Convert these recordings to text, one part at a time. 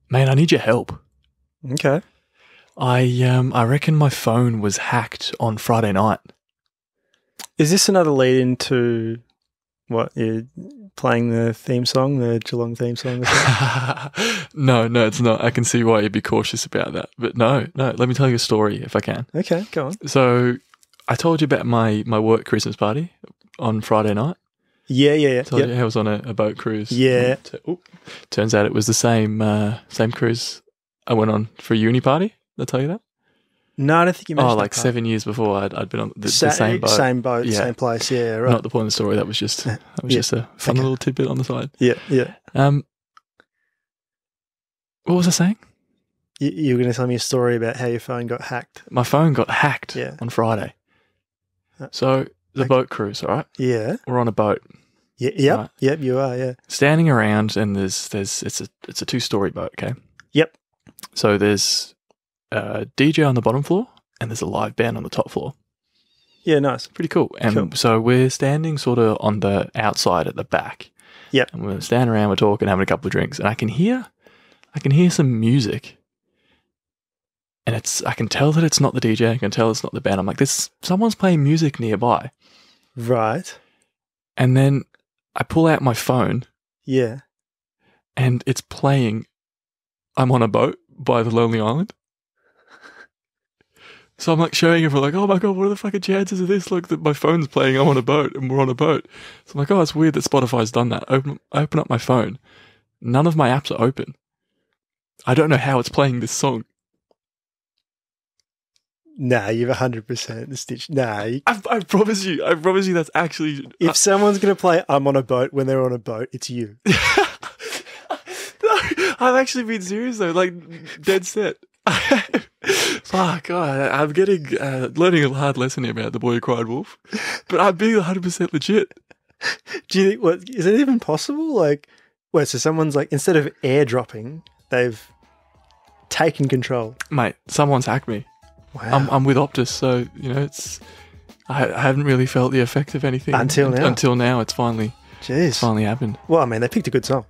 Mate, I need your help. Okay. I reckon my phone was hacked on Friday night. Is this another lead into what, you're playing the theme song, the Geelong theme song? Or something? No, it's not. I can see why you'd be cautious about that. But no, let me tell you a story if I can. Okay, go on. So I told you about my work Christmas party on Friday night. Yeah. Told you I was on a boat cruise. Yeah. Turns out it was the same cruise I went on for a uni party. Did I tell you that? No, I don't think you mentioned Oh, like 7 years before I'd been on the same boat. Same boat, same place. Yeah, right. Not the point of the story. That was just just a fun little tidbit on the side. Yeah. What was I saying? You were going to tell me a story about how your phone got hacked. My phone got hacked on Friday. So the boat cruise, all right? Yeah. We're on a boat. Yep. Right? Yep, you are, yeah. Standing around, and it's a 2-story boat, okay? Yep. So there's a DJ on the bottom floor, and there's a live band on the top floor. Yeah, nice. Pretty cool. And so we're standing sort of on the outside at the back. Yep. And we're standing around, we're talking, having a couple of drinks, and I can hear some music. And I can tell that it's not the DJ, I can tell it's not the band. I'm like, someone's playing music nearby. Right. And then I pull out my phone. Yeah. And it's playing I'm on a Boat by The Lonely Island. So I'm like showing everyone, like, oh my God, what are the fucking chances of this? Look, that my phone's playing I'm on a boat and we're on a boat. So I'm like, oh, it's weird that Spotify's done that. I open up my phone. None of my apps are open. I don't know how it's playing this song. Nah, you've 100% the stitch. Nah. I promise you that's actually... If someone's going to play I'm on a boat when they're on a boat, it's you. No, I've actually been serious though, like dead set. Fuck, God, I'm learning a hard lesson here about The Boy Who Cried Wolf, but I'm being 100% legit. Do you think, is it even possible? Like, so someone's like, instead of airdropping, they've taken control. Mate, someone's hacked me. Wow. I'm with Optus, so, I haven't really felt the effect of anything. Until now. Until now, it's finally happened. Well, I mean, they picked a good song.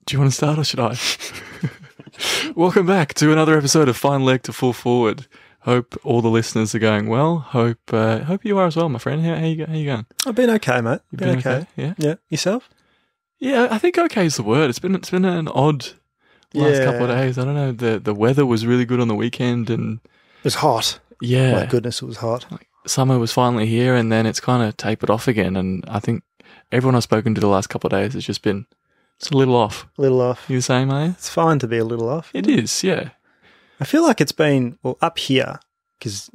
Do you want to start or should I? Welcome back to another episode of Fine Leg to Full Forward. Hope all the listeners are going well. Hope you are as well, my friend. How you going? I've been okay, mate. You've been okay? Yeah. Yeah. Yourself? Yeah, I think okay is the word. It's been an odd last couple of days. I don't know. The weather was really good on the weekend and it was hot. Yeah. My goodness, it was hot. Summer was finally here and then it's kind of tapered off again. And I think everyone I've spoken to the last couple of days has just been a little off. A little off. You the same, are you? It's fine to be a little off. It is, yeah. I feel like it's been, up here, because,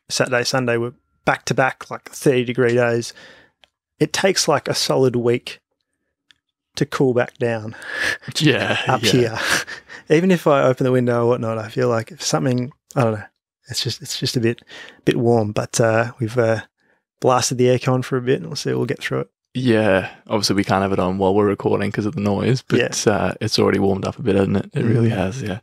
Saturday, Sunday were back-to-back, like 30-degree days. It takes like a solid week to cool back down. Yeah. Up here. Even if I open the window or whatnot, I feel like if something, I don't know, it's just a bit warm. But we've blasted the aircon for a bit and we'll get through it. Yeah, obviously we can't have it on while we're recording because of the noise, but it's already warmed up a bit, hasn't it? It really has, yeah.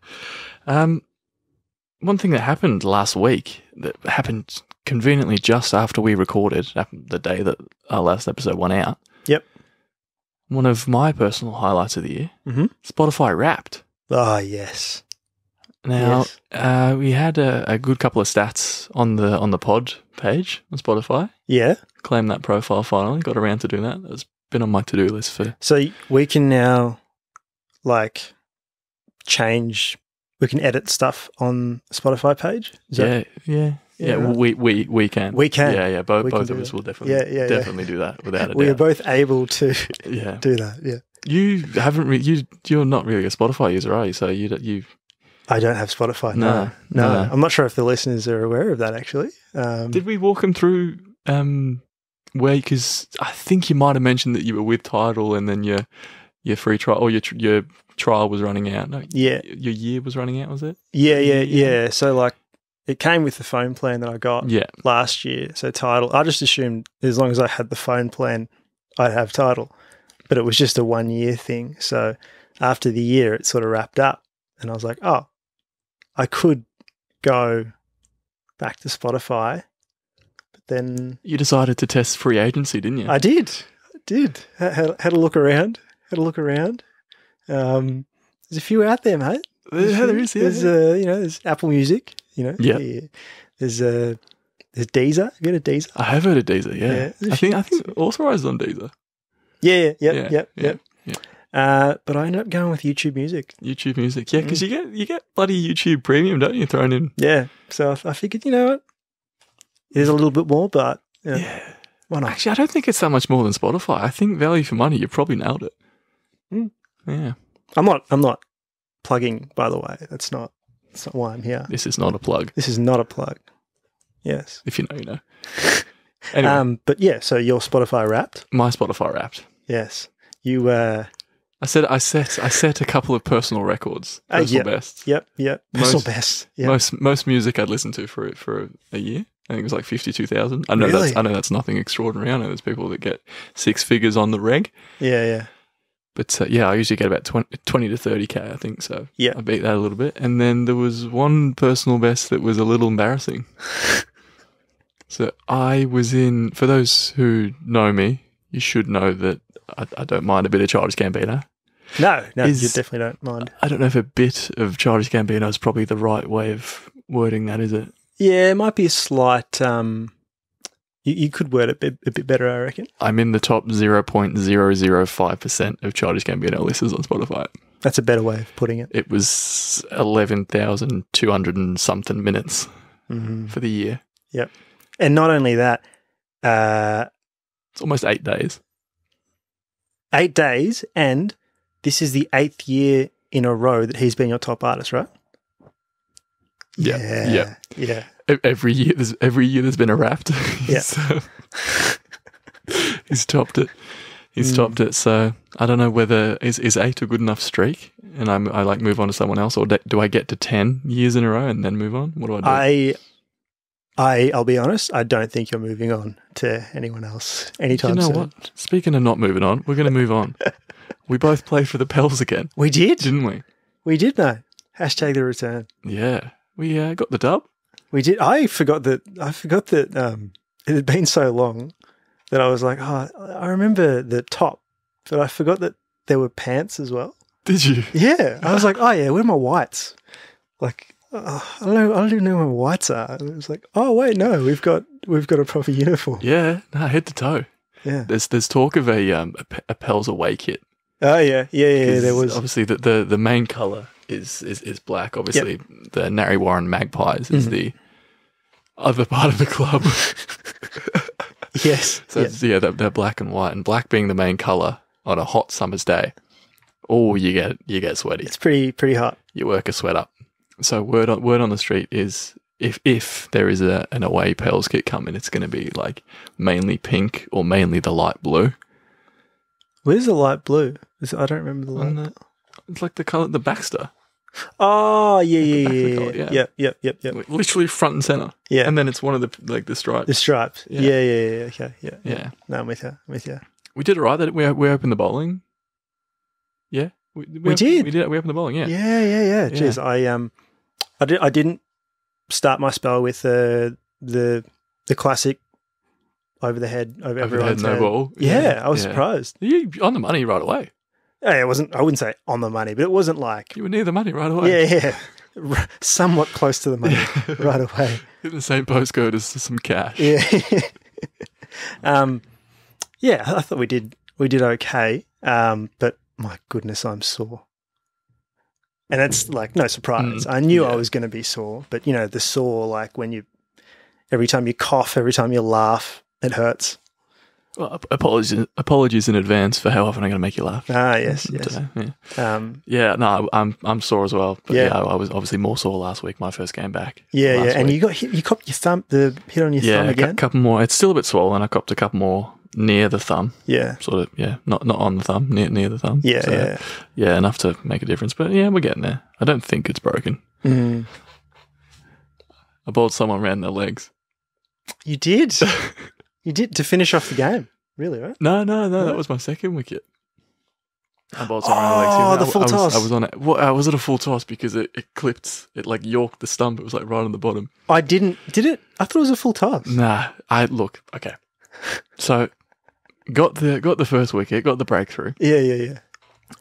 One thing that happened last week, that happened conveniently just after we recorded, happened the day that our last episode went out. Yep. One of my personal highlights of the year, Spotify Wrapped. Oh, yes. Now, we had a good couple of stats on the pod page on Spotify. Yeah. Claimed that profile finally. Got around to doing that. It's been on my to-do list for... So we can now, change... We can edit stuff on the Spotify page? Yeah. Well, we can. We can. Yeah. Both of us will definitely do that without a doubt. We are both able to do that, yeah. You haven't... you're not really a Spotify user, are you? So you... I don't have Spotify, no. I'm not sure if the listeners are aware of that, actually. Did we walk them through... because I think you might have mentioned that you were with Tidal and then your free trial or your trial was running out. No, yeah. Your year was running out, was it? Yeah. So it came with the phone plan that I got last year. So Tidal, I just assumed as long as I had the phone plan, I'd have Tidal. but it was just a 1 year thing. So after the year, it sort of wrapped up, and I was like, oh, I could go back to Spotify, but then You decided to test free agency, didn't you? I did. Had a look around. There's a few out there, mate. Yeah, there is. Yeah, There's there's Apple Music. Yeah. There's Deezer. Have you heard of Deezer? I have heard of Deezer. Yeah, Yeah. I think authorized on Deezer. Yep. Yeah. But I ended up going with YouTube Music. YouTube Music. Yeah, because you get bloody YouTube Premium, don't you? Thrown in. Yeah. So I figured, you know what, it is a little bit more, but Yeah. why not? Actually, I don't think it's that much more than Spotify. I think value for money, you probably nailed it. Mm. Yeah. I'm not plugging, by the way. That's not why I'm here. This is not a plug. This is not a plug. Yes. If you know, you know. Anyway, But yeah, so your Spotify Wrapped. my Spotify Wrapped. Yes. You I set a couple of personal records, personal bests. Yep. Personal Most- best. Yep. Most music I'd listened to for a year. I think it was like 52,000. I know Really? I know that's nothing extraordinary. I know there's people that get six figures on the reg. Yeah. But I usually get about 20 to 30K, I think. So Yeah. I beat that a little bit. And then there was one personal best that was a little embarrassing. So I was in, for those who know me, you should know that I don't mind a bit of Childish Gambino. No, you Is- definitely don't mind. I don't know if a bit of Childish Gambino is probably the right way of wording that, is it? Yeah, it might be a slight. You could word it a bit better, I reckon. I'm in the top 0.005% of Childish Gambino listeners on Spotify. That's a better way of putting it. It was 11,200 and something minutes for the year. Yep. And not only that, It's almost 8 days. 8 days, and this is the 8th year in a row that he's been your top artist, right? Yeah. Yeah. Every year there's been a Wrapped. Yeah. So, he's topped it. He's topped it. So I don't know whether is 8 a good enough streak, and I like move on to someone else, or do I get to 10 years in a row and then move on? What do I do? I'll be honest, I don't think you're moving on to anyone else anytime You know soon. what? Speaking of not moving on, we're going to move on. We both played for the Pels again, We did. didn't we? We did, mate. Hashtag the return. Yeah. We got the dub. We did. I forgot that it had been so long that I was like, oh, I remember the top, but I forgot that there were pants as well. Did you? Yeah. I was like, oh yeah, where are my whites? Like, I don't even know where my whites are. And it was like, oh wait, no, we've got a proper uniform. Yeah. No, head to toe. Yeah. There's talk of a Pels away kit. Oh yeah. There was. Obviously the main colour is black. Obviously the Narry Warren Magpies is the other part of the club. Yes. So they're black and white, and black being the main colour on a hot summer's day. Oh, you get sweaty. It's pretty hot. You work a sweat up. So word on the street is if there is an away Pels kit coming, it's going to be like mainly pink or mainly the light blue. Where's the light blue? I don't remember the light. It's like the colour, the Baxter. Oh the colour, yeah. Yep. Literally front and center. Yeah. And then it's one of the stripes. The stripes. Yeah. Yeah. Okay. Yeah. Yeah. No, I'm with you. We did it right that we opened the bowling. Yeah. We did. We opened the bowling, yeah. Yeah. Jeez, I didn't start my spell with the classic over the head over everyone's no head. ball. Yeah, I was surprised. You on the money right away. Yeah, I wouldn't say on the money, but it wasn't like You were near the money right away. yeah, somewhat close to the money right away. In the same postcode as some cash. Yeah. Yeah, I thought we did okay. But my goodness, I'm sore. And that's like no surprise. I knew I was going to be sore, but you know, the sore, like when every time you cough, every time you laugh, it hurts. Well, apologies in advance for how often I'm going to make you laugh. Ah, yes. Today. Yeah. No, I'm sore as well. But I was obviously more sore last week, my first game back. Yeah. And you copped your thumb, the hit on your thumb again? Yeah, a couple more. It's still a bit swollen. I copped a couple more near the thumb. Yeah. Sort of, not on the thumb, near the thumb. Yeah, so, yeah, enough to make a difference. But yeah, we're getting there. I don't think it's broken. Mm. I bowled someone around their legs. You did? You did to finish off the game, really, right? No, that was my second wicket. Bolts around my legs. the full toss. I was on it. Well, was it a full toss because it clipped? It like yorked the stump. It was like right on the bottom. I didn't. Did it? I thought it was a full toss. Nah. Look. Okay. So got the first wicket. Got the breakthrough. Yeah.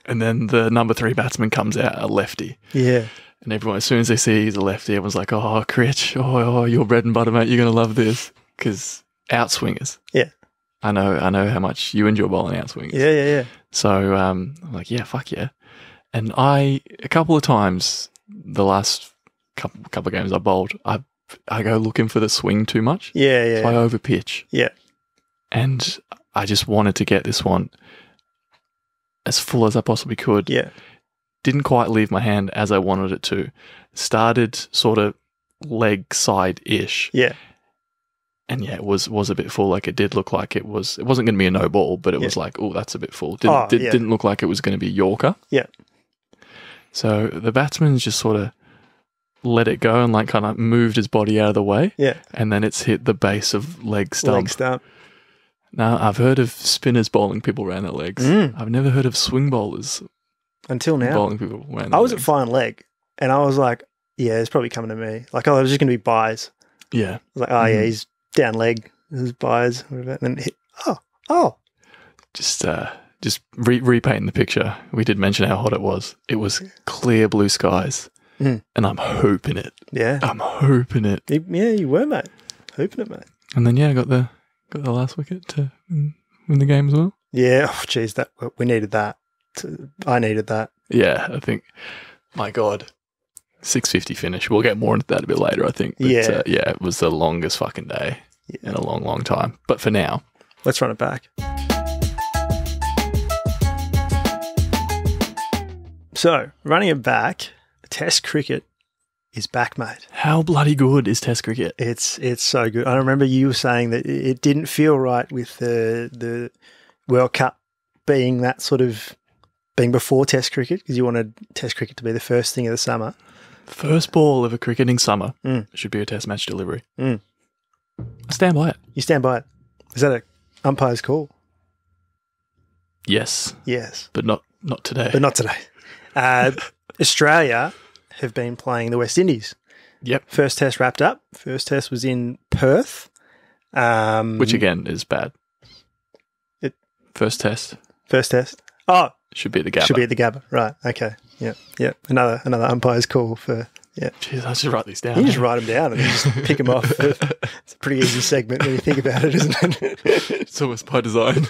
And then the number 3 batsman comes out, a lefty. Yeah. And everyone, as soon as they see he's a lefty, everyone's like, "Oh, Critch, oh, your bread and butter, mate. You're gonna love this." Because outswingers. Yeah. I know how much you enjoy bowling outswingers. Yeah. So I'm like, yeah, fuck yeah. And a couple of times, the last couple of games I bowled, I go looking for the swing too much. Yeah. So I over pitch. Yeah. And I just wanted to get this one as full as I possibly could. Yeah. Didn't quite leave my hand as I wanted it to. Started sort of leg side-ish. Yeah. And yeah, it was a bit full. Like it did look like it wasn't going to be a no ball, but it was like, oh, that's a bit full. Didn't look like it was going to be Yorker. Yeah. So the batsman just sort of let it go and like kind of moved his body out of the way. Yeah. And then it's hit the base of leg stump. Now, I've heard of spinners bowling people around their legs. I've never heard of swing bowlers until now bowling people around their I was legs. at fine leg and I was like, yeah, it's probably coming to me. Like, oh, it was just going to be buys. Yeah. I was like, oh, yeah, he's down leg. This is buys. And then hit. Oh. Just repainting the picture. We did mention how hot it was. It was clear blue skies, and I'm hooping it. Yeah. I'm hooping it. Yeah, you were, mate. Hooping it, mate. And then, I got the last wicket to win the game as well. Yeah. Oh, geez, we needed that. I needed that. Yeah, I think, my God, 6:50 finish. We'll get more into that a bit later, I think. But, it was the longest fucking day in a long, long time. But for now, let's run it back. So, running it back, Test cricket is back, mate. How bloody good is Test cricket? It's so good. I remember you were saying that it didn't feel right with the World Cup being that sort of being before Test cricket because you wanted Test cricket to be the first thing of the summer. First ball of a cricketing summer should be a Test match delivery. I stand by it. You stand by it. Is that an umpire's call? Yes. Yes. But not today. But not today. Australia have been playing the West Indies. Yep. First test wrapped up. First test was in Perth. Which again is bad. First test. Oh. Should be at the Gabba. Right. Okay. Yeah. Another umpire's call for, yeah. Jeez, I should write these down. You just write them down and then just pick them off. It's a pretty easy segment when you think about it, isn't it? It's almost by design.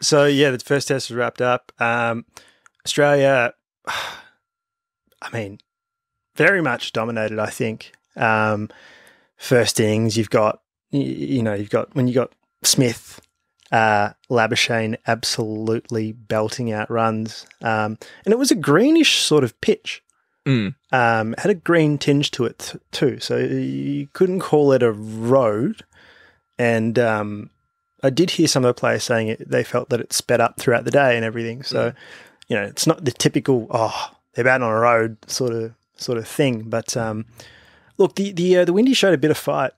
So, the first test was wrapped up. Australia, I mean, very much dominated, I think. First innings, you've got Smith, Labuschagne absolutely belting out runs. And it was a greenish sort of pitch. Had a green tinge to it too. So you couldn't call it a road. And I did hear some of the players saying they felt that it sped up throughout the day and everything. So, it's not the typical, they're batting on a road sort of thing. But look, the Windies showed a bit of fight,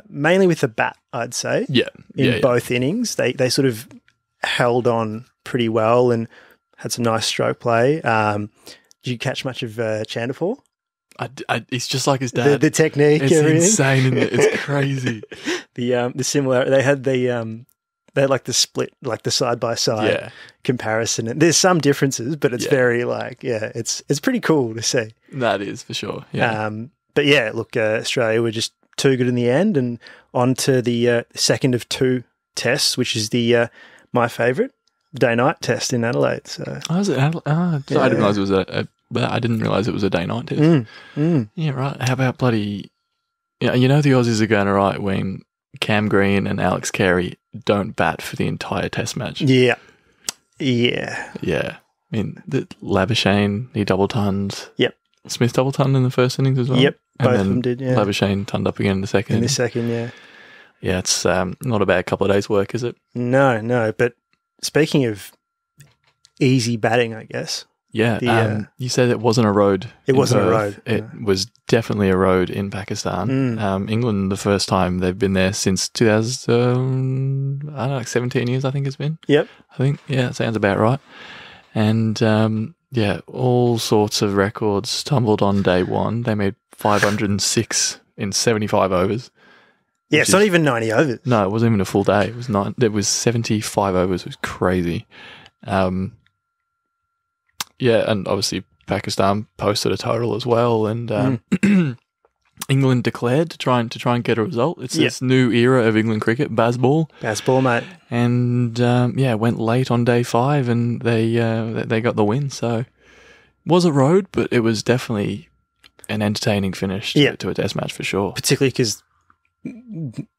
mainly with the bat, I'd say. Yeah. In both innings. They sort of held on pretty well and had some nice stroke play. Did you catch much of Chandapur? He's just like his dad. The technique, it's everything. Insane, isn't it? It's crazy. The similar, they had like the split, like the side by side comparison. And there's some differences, but it's very it's pretty cool to see. That is for sure. Yeah. But look, Australia were just too good in the end, and on to the second of 2 tests, which is the my favourite day-night test in Adelaide. So, I didn't realise it was I didn't realise it was a day-night test. Yeah, right. How about bloody? The Aussies are going all right when Cam Green and Alex Carey don't bat for the entire test match. Yeah. I mean, the Labuschagne, he double-tonned. Yep. Smith double-tonned in the first innings as well. Yep, and both of them did, yeah. Labuschagne tonned up again in the second. Yeah. Yeah, it's not a bad couple of days' work, is it? No. But speaking of easy batting, I guess. Yeah. The, you said it wasn't a road. It in wasn't a Perth. road, It no. was definitely a road in Pakistan. England, the first time they've been there since 2000, I don't know, like 17 years, I think it's been. Yep. I think, yeah, sounds about right. And, yeah, all sorts of records tumbled on day one. They made 506 in 75 overs. Yeah, it's not even 90 overs. No, it wasn't even a full day. It was 75 overs. It was crazy. Yeah, and obviously Pakistan posted a total as well, and England declared to try and get a result. It's this new era of England cricket, Bazball. Bazball, mate. And went late on day 5, and they got the win. So it was a road, but it was definitely an entertaining finish to a Test match for sure. Particularly because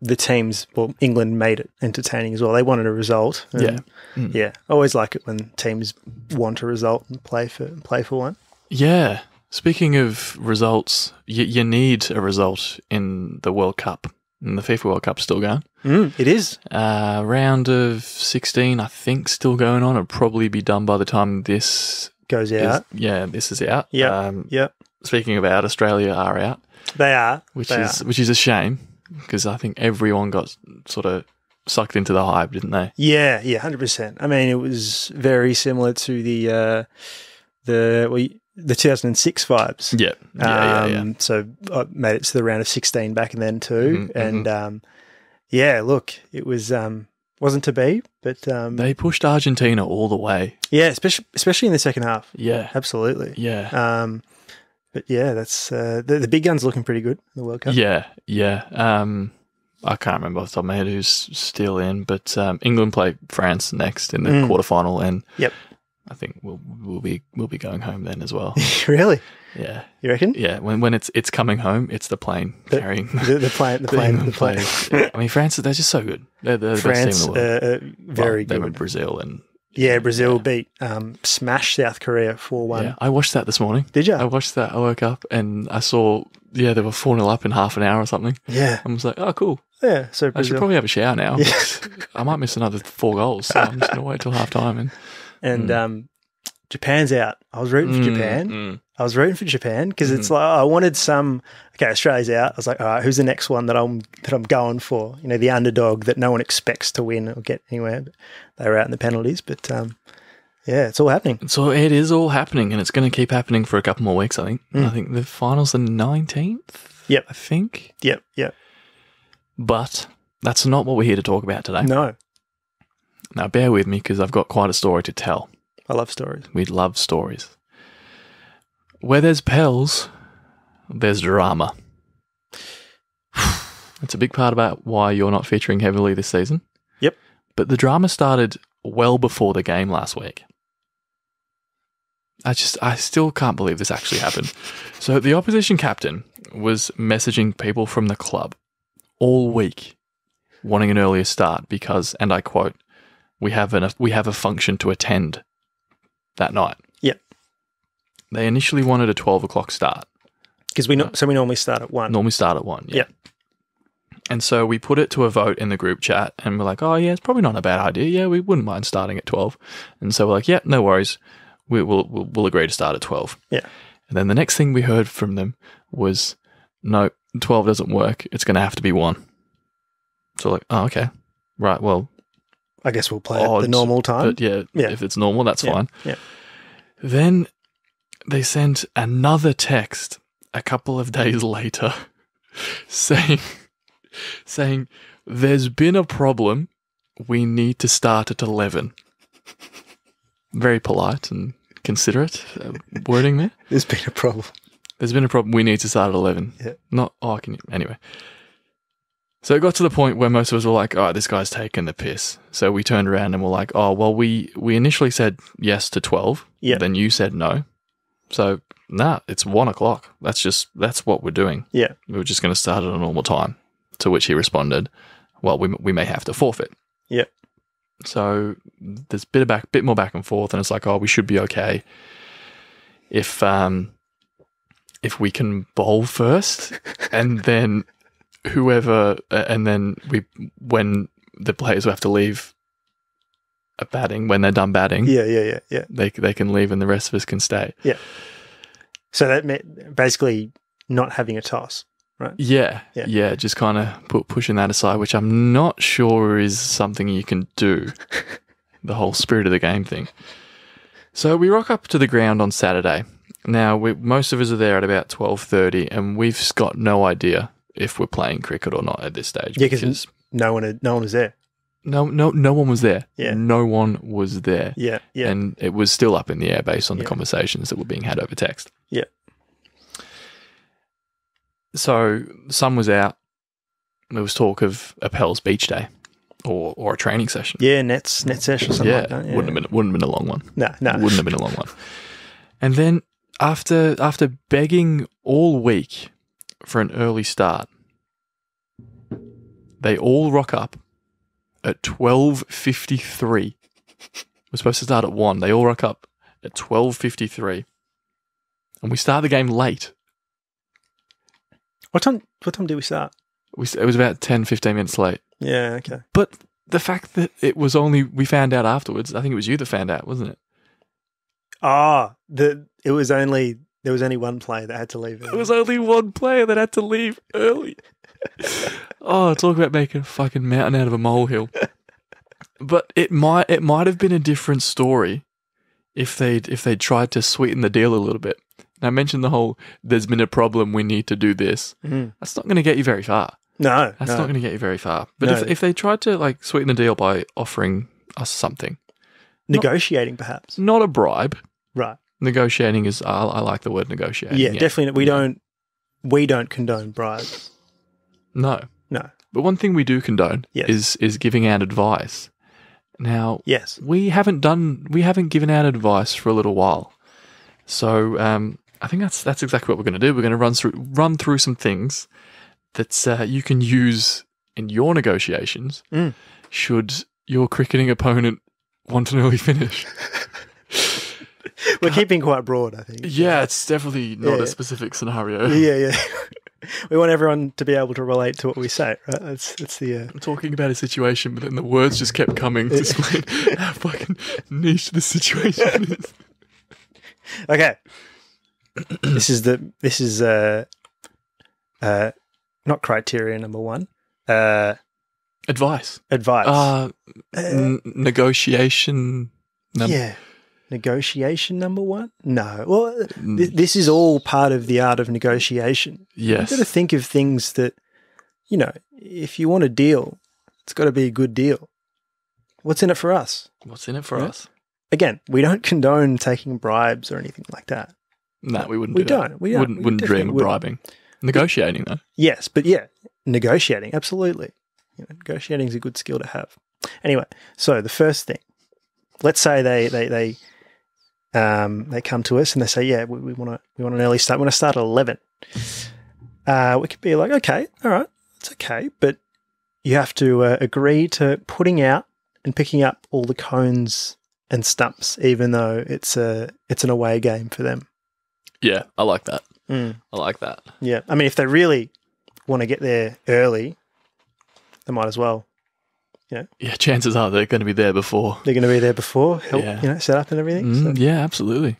the teams, well, England made it entertaining as well. They wanted a result. Yeah. Yeah. I always like it when teams want a result and play for one. Yeah. Speaking of results, you need a result in the World Cup. And the FIFA World Cup's still going. It is. Round of 16, I think, still going on. It'll probably be done by the time this goes out. This is out. Yep. Speaking of out, Australia are out. They are. Which is a shame, because I think everyone got sort of sucked into the hype, didn't they? Yeah, 100%. I mean, it was very similar to the 2006 vibes. Yeah. So I made it to the round of 16 back then too. And look, it was wasn't to be, but they pushed Argentina all the way. Yeah, especially in the second half. Yeah. Absolutely. Yeah. But yeah, that's the big gun's looking pretty good in the World Cup. Yeah. I can't remember off the top of my head who's still in, but England play France next in the quarterfinal, and I think we'll be going home then as well. Really? Yeah. You reckon? Yeah. When it's coming home, it's the plane carrying the plane. Yeah. I mean, France, they're just so good. They're the best team in the world. Very good. They were Brazil and. Yeah, Brazil beat smashed South Korea 4-1. Yeah, I watched that this morning. Did you? I watched that. I woke up and I saw, they were 4-0 up in half an hour or something. Yeah. I was like, oh, cool. Yeah, so Brazil. I should probably have a shower now. Yeah. I might miss another 4 goals, so I'm just going to wait till half time. And Japan's out. I was rooting for Japan. I was rooting for Japan because it's like I wanted some. Okay, Australia's out. I was like, all right, who's the next one that I'm going for? You know, the underdog that no one expects to win or get anywhere. But they were out in the penalties, but yeah, it's all happening. So it is all happening, and it's going to keep happening for a couple more weeks. I think. I think the final's the 19th. Yep. I think. Yep. But that's not what we're here to talk about today. No. Now, bear with me because I've got quite a story to tell. I love stories. We love stories. Where there's pels, there's drama. It's a big part about why you're not featuring heavily this season. Yep. But the drama started well before the game last week. I still can't believe this actually happened. So the opposition captain was messaging people from the club all week wanting an earlier start because, and I quote, we have a function to attend that night. Yep. They initially wanted a 12 o'clock start. Because we normally start at 1. Normally start at 1, yeah. Yep. And so we put it to a vote in the group chat, and we're like, oh, yeah, it's probably not a bad idea. Yeah, we wouldn't mind starting at 12. And so we're like, yeah, no worries. We'll agree to start at 12. Yeah. And then the next thing we heard from them was, no, 12 doesn't work. It's going to have to be 1. So like, oh, okay. Right, well. I guess we'll play at the normal time. But yeah, if it's normal, that's fine. Yeah. Then they sent another text a couple of days later saying, there's been a problem. We need to start at 11. Very polite and considerate wording there. There's been a problem. There's been a problem. We need to start at 11. Yeah. Anyway. So it got to the point where most of us were like, oh, this guy's taking the piss. So we turned around and were like, oh, well, we initially said yes to 12. Yeah. Then you said no. So, it's 1 o'clock. That's what we're doing. Yeah. We were just going to start at a normal time. To which he responded, well, we may have to forfeit. Yeah. So there's a bit more back and forth, and it's like, oh, we should be okay if we can bowl first, and then when the players will have to leave at batting, when they're done batting, Yeah. they can leave and the rest of us can stay. Yeah. So that meant basically not having a toss, right? Yeah. Just kind of pushing that aside, which I'm not sure is something you can do. The whole spirit of the game thing. So we rock up to the ground on Saturday. Now, most of us are there at about 12:30, and we've got no idea if we're playing cricket or not at this stage. Yeah, because no one was there. No one was there. Yeah. No one was there. Yeah. And it was still up in the air based on the conversations that were being had over text. Yeah. So the sun was out. There was talk of a Pell's Beach Day or a training session. Yeah, net session or something like that. Yeah. Wouldn't have been a long one. No. Wouldn't have been a long one. And then after begging all week for an early start, they all rock up at 12:53. We're supposed to start at 1. They all rock up at 12:53. And we start the game late. What time did we start? It was about 10, 15 minutes late. Yeah, okay. But the fact that it was we found out afterwards, I think it was you that found out, wasn't it? There was only one player that had to leave early. There was only one player that had to leave early. Talk about making a fucking mountain out of a molehill. But it might have been a different story if they'd tried to sweeten the deal a little bit. Now, I mentioned the whole, there's been a problem, we need to do this. Mm. That's not going to get you very far. No. That's not going to get you very far. But if they tried to like sweeten the deal by offering us something. Negotiating, perhaps. Not a bribe. Right. Negotiating is, I like the word negotiating. Yeah, definitely. We don't condone bribes. No. But one thing we do condone is giving out advice. Now, yes, we haven't given out advice for a little while. So, I think that's exactly what we're going to do. We're going to run through some things that you can use in your negotiations should your cricketing opponent want an early finish. We're keeping quite broad, I think. Yeah, it's definitely not a specific scenario. Yeah. We want everyone to be able to relate to what we say, right? It's the. I'm talking about a situation, but then the words just kept coming to explain how fucking niche the situation is. Okay. This is not criteria number 1. Advice. Negotiation. Negotiation number 1? No. Well, this is all part of the art of negotiation. Yes. You've got to think of things that, if you want a deal, it's got to be a good deal. What's in it for us? What's in it for us? Again, we don't condone taking bribes or anything like that. No, we wouldn't. We wouldn't dream of bribing. Negotiating, though. Yes, but negotiating, absolutely. Negotiating is a good skill to have. Anyway, so the first thing, let's say they come to us and they say, we want an early start. We want to start at 11. We could be like, okay, all right, it's okay, but you have to agree to putting out and picking up all the cones and stumps, even though it's an away game for them. Yeah, I like that. I like that. Yeah, I mean, if they really want to get there early, they might as well. Yeah, chances are they're going to be there before. They're going to be there before, help, set up and everything. So. Yeah, absolutely.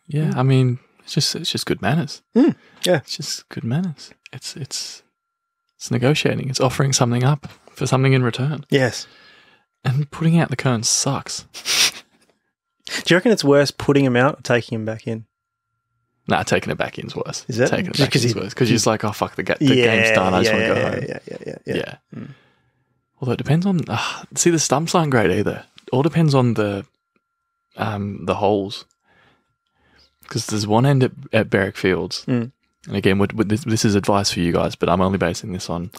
Yeah, I mean, it's just good manners. Yeah, it's just good manners. It's negotiating. It's offering something up for something in return. Yes, and putting out the cones sucks. Do you reckon it's worse putting them out or taking them back in? Nah, taking it back in's worse. Is it? Taking it back in's worse because you're just like, oh fuck, the game's done. I just want to go home. Yeah. Although it depends on. See, the stumps aren't great either. It all depends on the holes. Because there's one end at Berwick Fields, and again, this is advice for you guys, but I'm only basing this on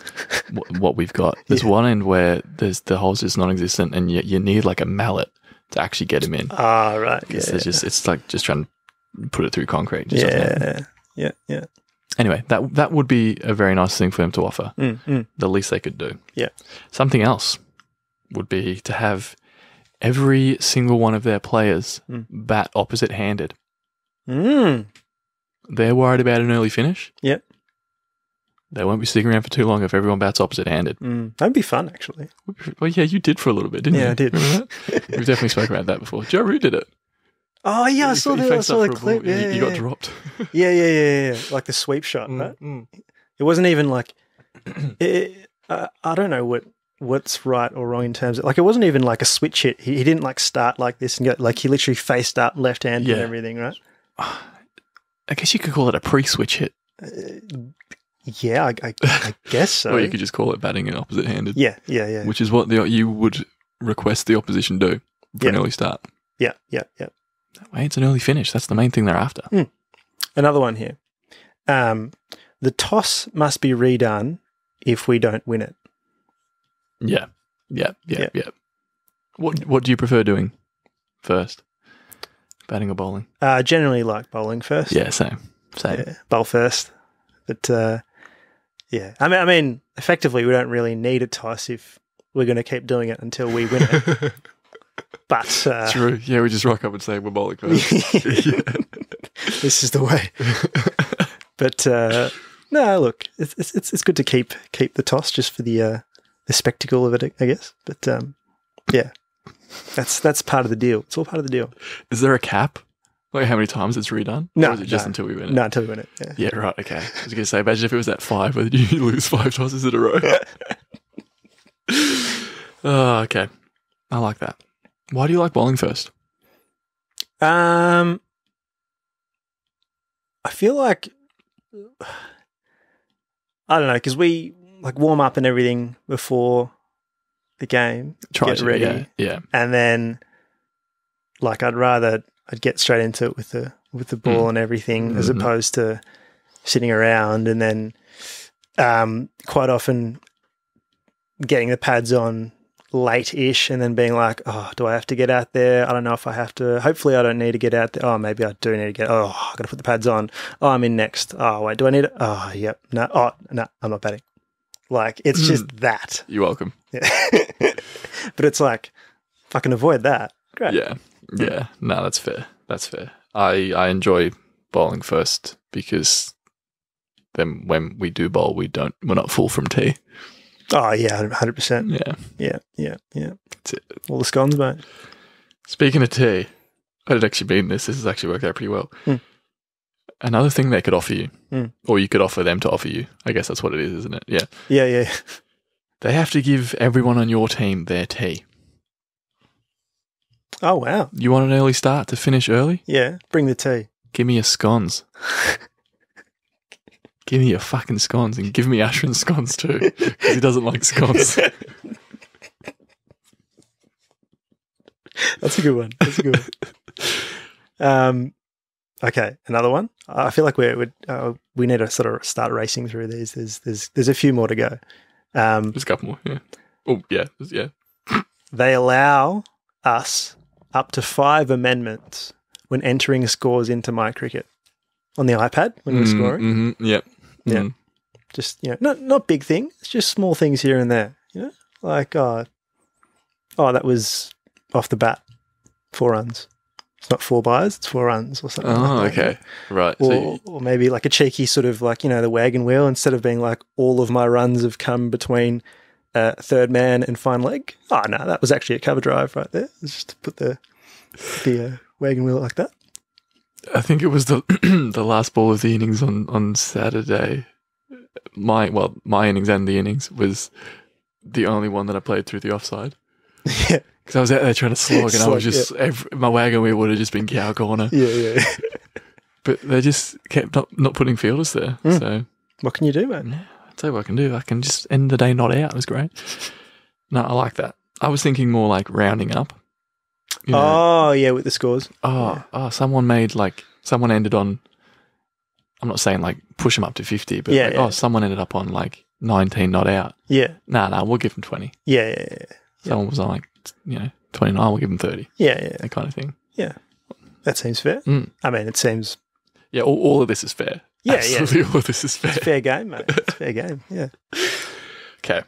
what we've got. There's one end where the hole's just non-existent, and you need like a mallet to actually get them in. Ah, right. It's like just trying to put it through concrete. Yeah. Anyway, that would be a very nice thing for them to offer. The least they could do. Yeah. Something else would be to have every single one of their players bat opposite-handed. They're worried about an early finish. Yep. They won't be sticking around for too long if everyone bats opposite-handed. That'd be fun, actually. Well, yeah, you did for a little bit, didn't you? Yeah, I did. Remember that? We've definitely spoken about that before. Joe Root did it. Oh, yeah, I He saw faced up the for a clip. ball. Yeah, You got dropped. Yeah. Like the sweep shot, right? It wasn't even like... I don't know what's right or wrong in terms of... Like, it wasn't even like a switch hit. He didn't, like, start like this and go... Like, he literally faced up, left-handed and everything, right? I guess you could call it a pre-switch hit. Yeah, I guess so. Or you could just call it batting in opposite-handed. Yeah. Which is what you would request the opposition do for an early start. Yeah. That way it's an early finish. That's the main thing they're after. Another one here. The toss must be redone if we don't win it. Yeah. What do you prefer doing first? Batting or bowling? Generally like bowling first. Yeah, same. Yeah, bowl first. But yeah. I mean, effectively we don't really need a toss if we're going to keep doing it until we win it. But true. Yeah, we just rock up and say we're bowling first. This is the way. But no, look, it's good to keep the toss just for the spectacle of it, I guess. But yeah, that's part of the deal. It's all part of the deal. Is there a cap? Like how many times it's redone? No. Or is it just until we win it? No, until we win it. Yeah, right. Okay. I was going to say, imagine if it was at 5, whether you lose 5 tosses in a row. Oh, okay. I like that. Why do you like bowling first? I feel like I don't know, because we like warm up and everything before the game, get ready, yeah, and then like I'd get straight into it with the ball and everything, as opposed to sitting around and then quite often getting the pads on late-ish and then being like, oh, do I have to get out there? I don't know if I have to. Hopefully I don't need to get out there. Oh, maybe I do need to get... Oh, I've got to put the pads on. Oh, I'm in next. Oh, wait, do I need it? Oh, yep. No, I'm not batting. Like, it's just that. You're welcome. Yeah. But it's like, if I can avoid that, great. Yeah. No, that's fair. I enjoy bowling first because then when we do bowl, we're not full from tea. Oh, yeah, 100%. Yeah. That's it. All the scones, mate. Speaking of tea, I did actually mean this. This has actually worked out pretty well. Another thing they could offer you, or you could offer them to offer you. I guess that's what it is, isn't it? Yeah. Yeah. They have to give everyone on your team their tea. Oh, wow. You want an early start to finish early? Yeah, bring the tea. Give me your scones. Give me your fucking scones and give me Ashwin's scones too, because he doesn't like scones. That's a good one. Okay, another one. I feel like we need to sort of start racing through these. There's a few more to go. There's a couple more. Yeah. Oh yeah. They allow us up to 5 amendments when entering scores into My Cricket on the iPad when we're scoring. Yep. Yeah. Just, not big things. It's just small things here and there. Like, oh, that was off the bat 4 runs. It's not 4 byes, it's 4 runs or something. Oh, like that, okay. Right. Or maybe like a cheeky sort of like, the wagon wheel, instead of being like all of my runs have come between third man and fine leg. Oh, no, that was actually a cover drive right there. It's just to put the wagon wheel like that. I think it was the last ball of the innings on Saturday. My innings and the innings was the only one that I played through the offside. Yeah. Because I was out there trying to slog and I was just, my wagon wheel would have just been cow corner. Yeah. But they just kept not putting fielders there. So what can you do, man? Yeah, I'll tell you what I can do. I can just end the day not out. It was great. No, I like that. I was thinking more like rounding up. Oh, yeah, with the scores. Someone ended on, I'm not saying like push them up to 50, but someone ended up on like 19 not out. Yeah. Nah, we'll give them 20. Yeah. Someone was on like, 29, we'll give them 30. Yeah. That kind of thing. Yeah. That seems fair. I mean, it seems... Yeah, all of this is fair. Yeah, Absolutely all of this is fair. It's fair game, mate. It's fair game, yeah. Okay.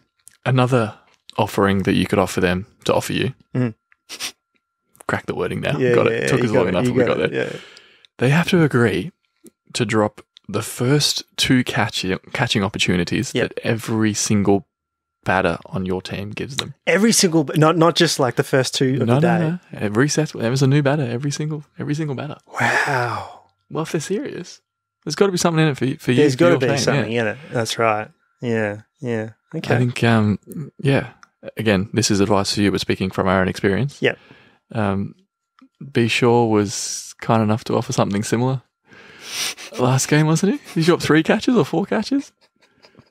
Another offering that you could offer them to offer you. Crack the wording now. Got it. Took us long enough and we got there. Yeah. They have to agree to drop the first two catching opportunities Yep. that every single batter on your team gives them. Every single, not just like the first two of the day. No. Every set, there's a new batter. Every single batter. Wow. Well, if they're serious, there's got to be something in it for you. There's for got to your be team, something yeah. in it. That's right. Yeah. Okay. I think, again, this is advice for you, but speaking from our own experience. Yep. B. Shaw was kind enough to offer something similar last game, wasn't he? Did he drop 3 catches or 4 catches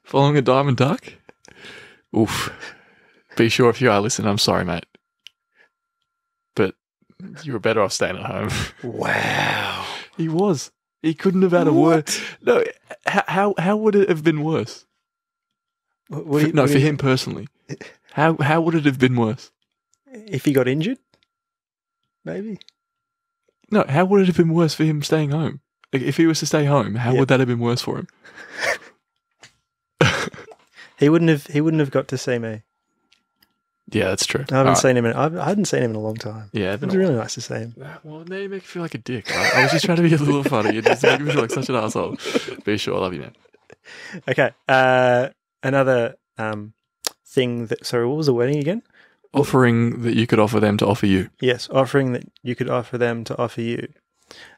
following a diamond duck? Oof. Be sure if you are listening, I'm sorry, mate. But you were better off staying at home. Wow. He was. He couldn't have had a worse. No, how would it have been worse? For him personally. How would it have been worse? If he got injured? Maybe. No, how would it have been worse for him staying home? Like, if he was to stay home, how would that have been worse for him? He wouldn't have got to see me. Yeah, that's true. I hadn't seen him in a long time. Yeah, it was really nice to see him. Well, now you make me feel like a dick. Right? I was just trying to be a little funny. You just make me feel like such an asshole. Be sure, I love you, man. Okay. Another thing that. Sorry, what was the wording again? Offering that you could offer them to offer you. Yes, offering that you could offer them to offer you.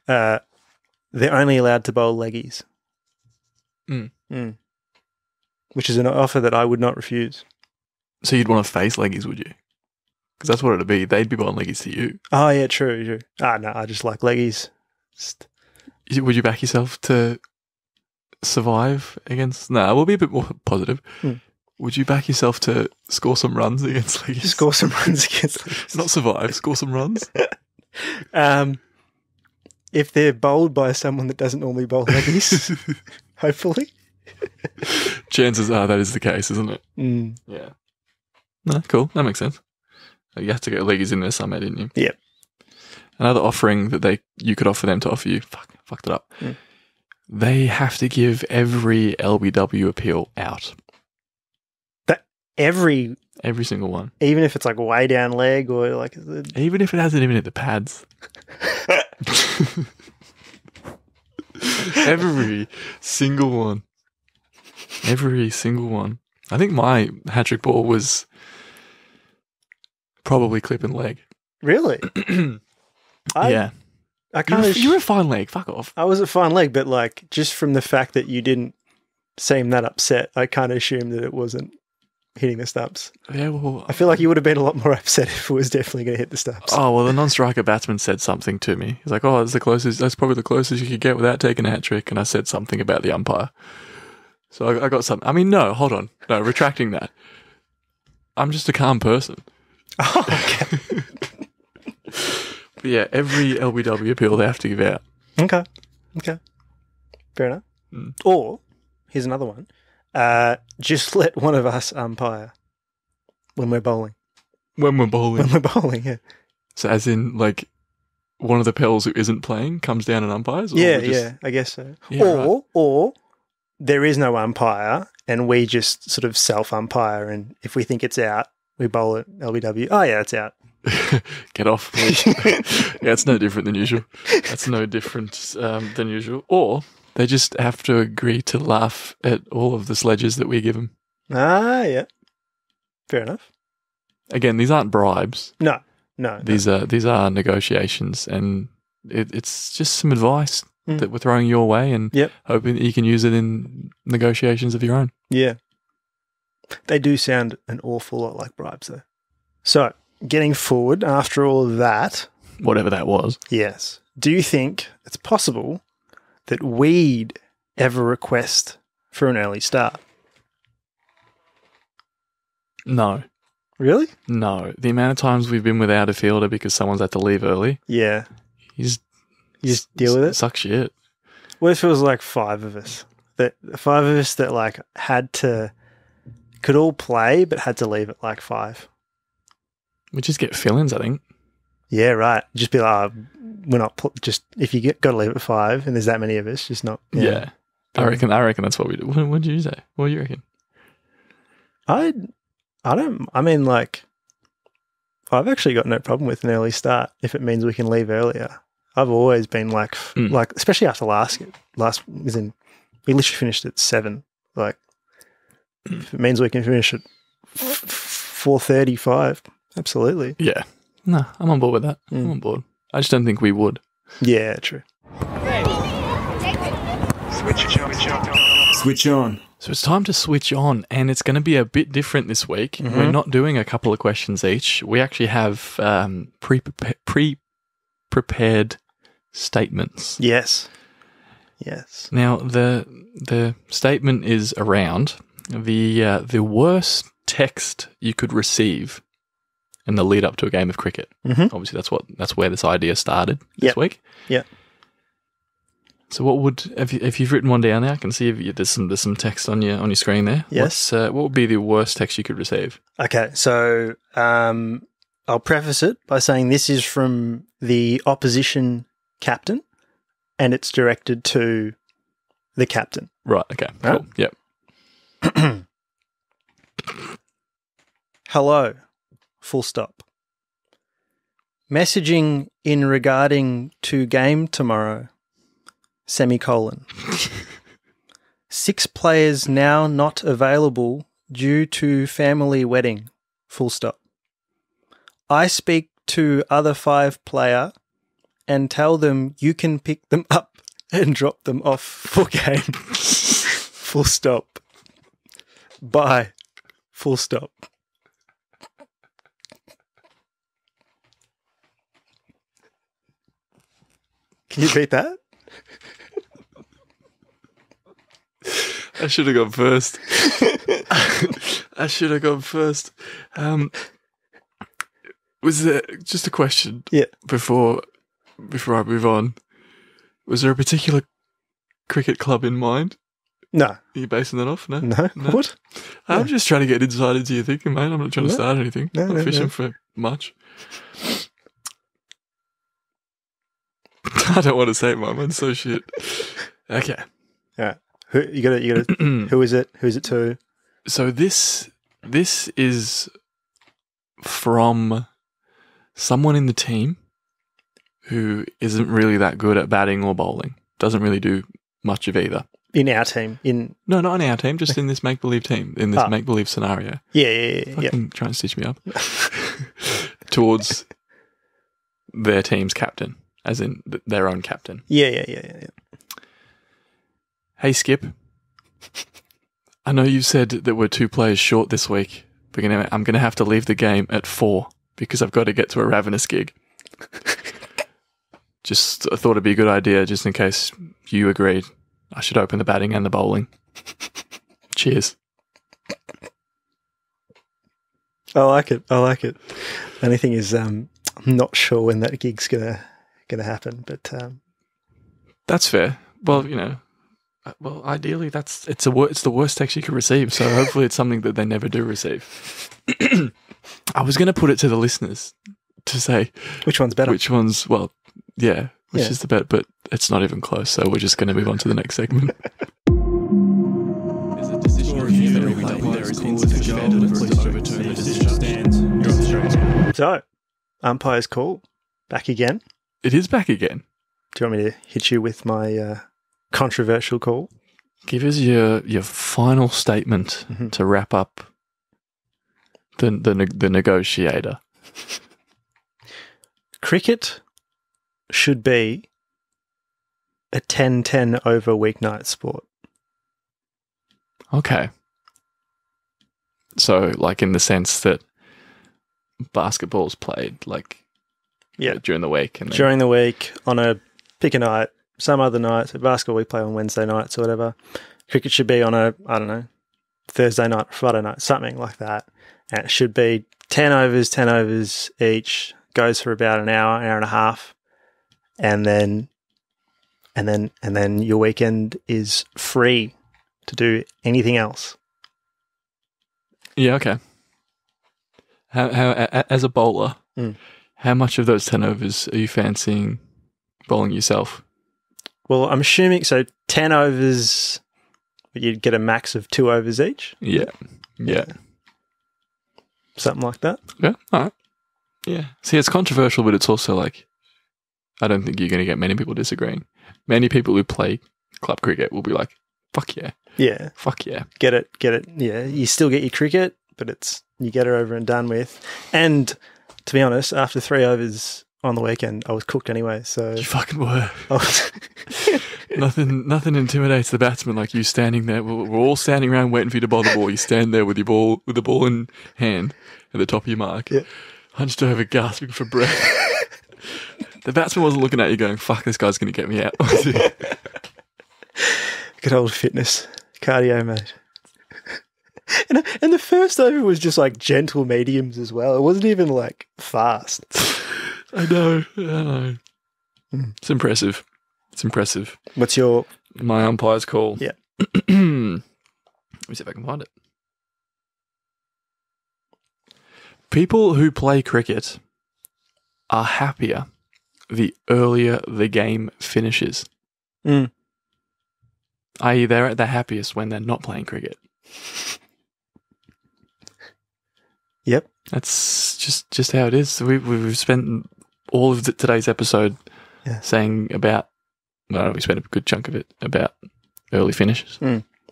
They're only allowed to bowl leggies. Which is an offer that I would not refuse. So you'd want to face leggies, would you? Because that's what it'd be. They'd be bowling leggies to you. Oh, yeah, true. No, I just like leggies. Would you back yourself to survive against... No, we'll be a bit more positive. Would you back yourself to score some runs against leggies? Score some runs against leggies. Not survive, score some runs? If they're bowled by someone that doesn't normally bowl leggies, hopefully. Chances are that is the case, isn't it? Yeah. No, cool. That makes sense. You had to get leggies in there somewhere, didn't you? Yep. Another offering that you could offer them to offer you. Fucked it up. They have to give every LBW appeal out. Every single one. Even if it's like way down leg or like... Even if it hasn't even hit the pads. Every single one. Every single one. I think my hat-trick ball was probably clipping leg. Really? Yeah. I kind of... You were a fine leg. Fuck off. I was a fine leg, but like just from the fact that you didn't seem that upset, I kind of assumed that it wasn't hitting the stumps. Yeah, well... I feel like you would have been a lot more upset if it was definitely going to hit the stumps. Oh, well, the non-striker batsman said something to me. He's like, oh, that's probably the closest you could get without taking a hat-trick. And I said something about the umpire. So I got something. I mean, no, hold on. No, retracting that. I'm just a calm person. Oh, okay. But yeah, every LBW appeal they have to give out. Okay. Fair enough. Or, here's another one. Just let one of us umpire when we're bowling. When we're bowling? When we're bowling, yeah. So as in, like, one of the pels who isn't playing comes down and umpires? Yeah, I guess so. Yeah, or there is no umpire and we just sort of self-umpire, and if we think it's out, we bowl it LBW. Oh, yeah, it's out. Get off. Yeah, it's no different than usual. That's no different than usual. Or they just have to agree to laugh at all of the sledges that we give them. Ah, yeah. Fair enough. Again, these aren't bribes. No. These are negotiations, and it's just some advice that we're throwing your way, and hoping that you can use it in negotiations of your own. Yeah. They do sound an awful lot like bribes, though. So, getting forward after all of that... Whatever that was. Yes. Do you think it's possible that we'd ever request for an early start? No. Really? No. The amount of times we've been without a fielder because someone's had to leave early. Yeah. You just deal with it? Suck shit. What if it was like 5 of us? That like could all play but had to leave at like 5. We just get fill-ins, I think. Yeah, right. Just be like, we're not just if you got to leave at 5 and there's that many of us, just not. Yeah. I reckon that's what we do. What did you say? What do you reckon? I mean, like, I've actually got no problem with an early start if it means we can leave earlier. I've always been like, especially after last, as in We literally finished at 7. Like, if it means we can finish at 4:35, absolutely. Yeah. No, I'm on board with that. I'm on board. I just don't think we would. Yeah, true. Switch on. So it's time to switch on, and it's going to be a bit different this week. We're not doing a couple of questions each. We actually have pre-prepared statements. Yes. Now, the statement is around the worst text you could receive in the lead up to a game of cricket. Obviously, that's where this idea started this week. Yeah. So, what would if you've written one down there? I can see there's some text on your screen there. Yes. What would be the worst text you could receive? Okay, so I'll preface it by saying this is from the opposition captain, and it's directed to the captain. Right. Okay. Right? Cool. Yep. Hello, full stop. Messaging in regarding to game tomorrow, semicolon. 6 players now not available due to family wedding, full stop. I speak to other 5 player and tell them you can pick them up and drop them off for game, full stop. Bye, full stop. Can you beat that? I should have gone first. Was there just a question? Yeah. Before I move on, was there a particular cricket club in mind? No. Are you basing that off? No. No? What? I'm just trying to get insight into your thinking, mate. I'm not trying to start anything. No, I'm not no, fishing no. for much. I don't want to say it, Mum. I'm so shit. Okay. All right. You got to. Who is it? Who's it to? So this is from someone in the team who isn't really that good at batting or bowling. Doesn't really do much of either. In our team. No, not in our team. Just in this make-believe team. In this make-believe scenario. Yeah. Fucking try and stitch me up. Towards their team's captain, as in their own captain. Yeah. Hey, Skip. I know you said that we're 2 players short this week, but I'm going to have to leave the game at 4 because I've got to get to a Ravenous gig. Just thought it'd be a good idea, just in case you agreed. I should open the batting and the bowling. Cheers. I like it. The only thing is, I'm not sure when that gig's gonna happen, but That's fair. Well, ideally, it's the worst text you could receive. So hopefully, it's something that they never do receive. I was going to put it to the listeners to say which one's better? Which one's which is the better, but it's not even close. So we're just going to move on to the next segment. There's a decision review that there is insufficient evidence to overturn the decision. So, umpire's call back again. It is back again. Do you want me to hit you with my controversial call? Give us your final statement to wrap up the negotiator. Cricket should be a 10-10 over weeknight sport. Okay. So, like in the sense that basketball's played during the week. And during the week, on a pick a night, some other night. So basketball we play on Wednesday nights or whatever. Cricket should be on a, I don't know, Thursday night, Friday night, something like that. And it should be 10 overs each, goes for about an hour and a half. And then your weekend is free to do anything else. Yeah, okay. How as a bowler, how much of those 10 overs are you fancying bowling yourself? Well, I'm assuming, so 10 overs, you'd get a max of 2 overs each? Yeah. Something like that? Yeah, all right. Yeah. See, it's controversial, but it's also I don't think you're going to get many people disagreeing. Many people who play club cricket will be like, Fuck yeah. Yeah. Fuck yeah. Get it. Yeah. You still get your cricket, but you get it over and done with. And to be honest, after 3 overs on the weekend, I was cooked anyway. So You fucking were. I was Nothing intimidates the batsman like you standing there. We're all standing around waiting for you to bowl the ball. You stand there with the ball in hand at the top of your mark, hunched over, gasping for breath. The batsman wasn't looking at you going, fuck, this guy's going to get me out. good old fitness. Cardio, mate. And the first over was just like gentle mediums as well. It wasn't even like fast. I know. It's impressive. What's your... My umpire's call. Yeah. Let me see if I can find it. People who play cricket are happier the earlier the game finishes. I.e., they're at their happiest when they're not playing cricket. Yep. That's just how it is. We've spent all of today's episode saying about... Well, we spent a good chunk of it about early finishes.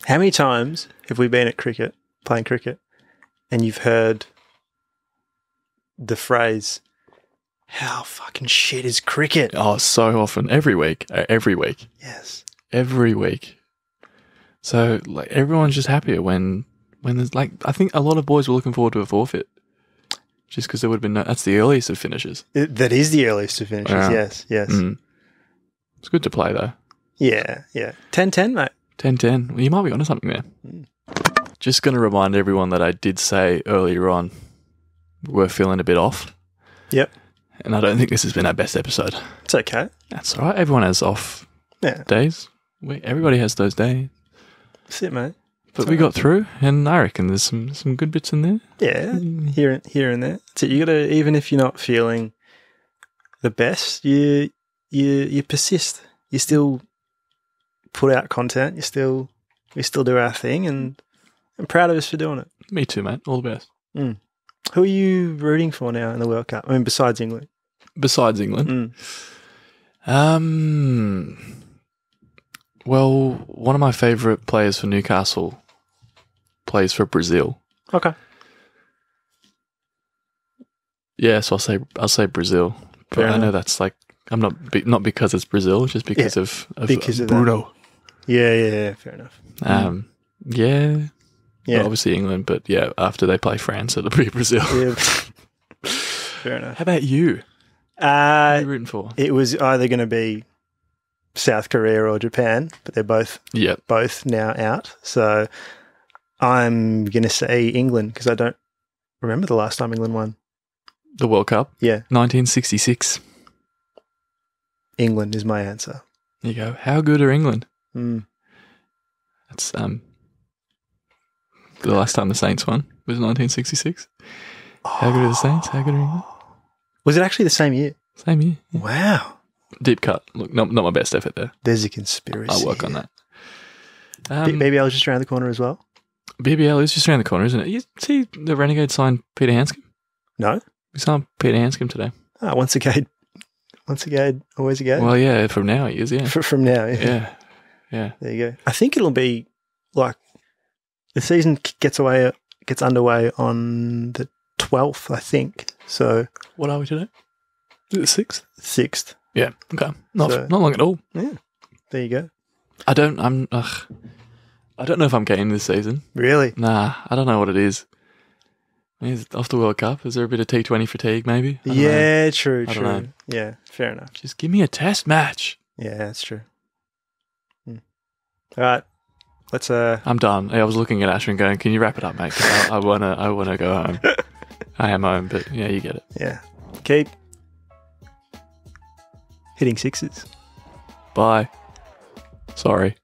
How many times have we been at cricket, playing cricket, and you've heard the phrase, how fucking shit is cricket? Oh, so often. Every week. Yes. Every week. So, like, everyone's just happier when there's, like, I think a lot of boys were looking forward to a forfeit. Just because there would have been that's the earliest of finishes. That is the earliest of finishes, yes. It's good to play, though. Yeah. 10-10, mate. 10-10. Well, you might be onto something there. Just going to remind everyone that I did say earlier on we're feeling a bit off. Yep. And I don't think this has been our best episode. It's okay. That's all right. Everyone has off days. Everybody has those days. That's it, mate. But we got through, and I reckon there's some good bits in there. Yeah, here and there. That's it. You got to, even if you're not feeling the best, you persist. You still put out content. We still do our thing, and I'm proud of us for doing it. Me too, mate. All the best. Who are you rooting for now in the World Cup? I mean, besides England. Well, one of my favourite players for Newcastle plays for Brazil. Okay. Yeah, so I'll say Brazil. But I know that's like I'm not because it's Brazil, just because of Bruno. Yeah, fair enough. Yeah. Well, obviously England, but yeah, after they play France, it'll be Brazil. Yeah. Fair enough. How about you? Who are you rooting for? It was either going to be South Korea or Japan, but they're both now out. So I'm going to say England because I don't remember the last time England won. The World Cup? Yeah. 1966. England is my answer. There you go. How good are England? That's the last time the Saints won was 1966. How good are the Saints? How good are England? Was it actually the same year? Same year. Yeah. Wow. Deep cut. Look, not my best effort there. There's a conspiracy. I'll work on that. BBL is just around the corner as well? BBL is just around the corner, isn't it? You see the Renegade signed Peter Hanscom? No. We signed Peter Hanscom today. Once again, always again. Well, yeah, from now he is, yeah. From now, yeah. Yeah. There you go. I think it'll be like the season gets underway on the 12th, I think. So what are we today? Is it 6th? 6th. Yeah. Okay. Not long at all. Yeah. There you go. I don't know if I'm game this season. Really? Nah, I don't know what it is. Off the World Cup, is there a bit of T20 fatigue maybe? Yeah, true. I don't know. Yeah, fair enough. Just give me a test match. Yeah, that's true. All right. Let's I'm done. I was looking at Ashwin going, can you wrap it up, mate? 'Cause I wanna go home. I am home, but yeah, you get it. Yeah. Keep hitting sixes. Bye. Sorry.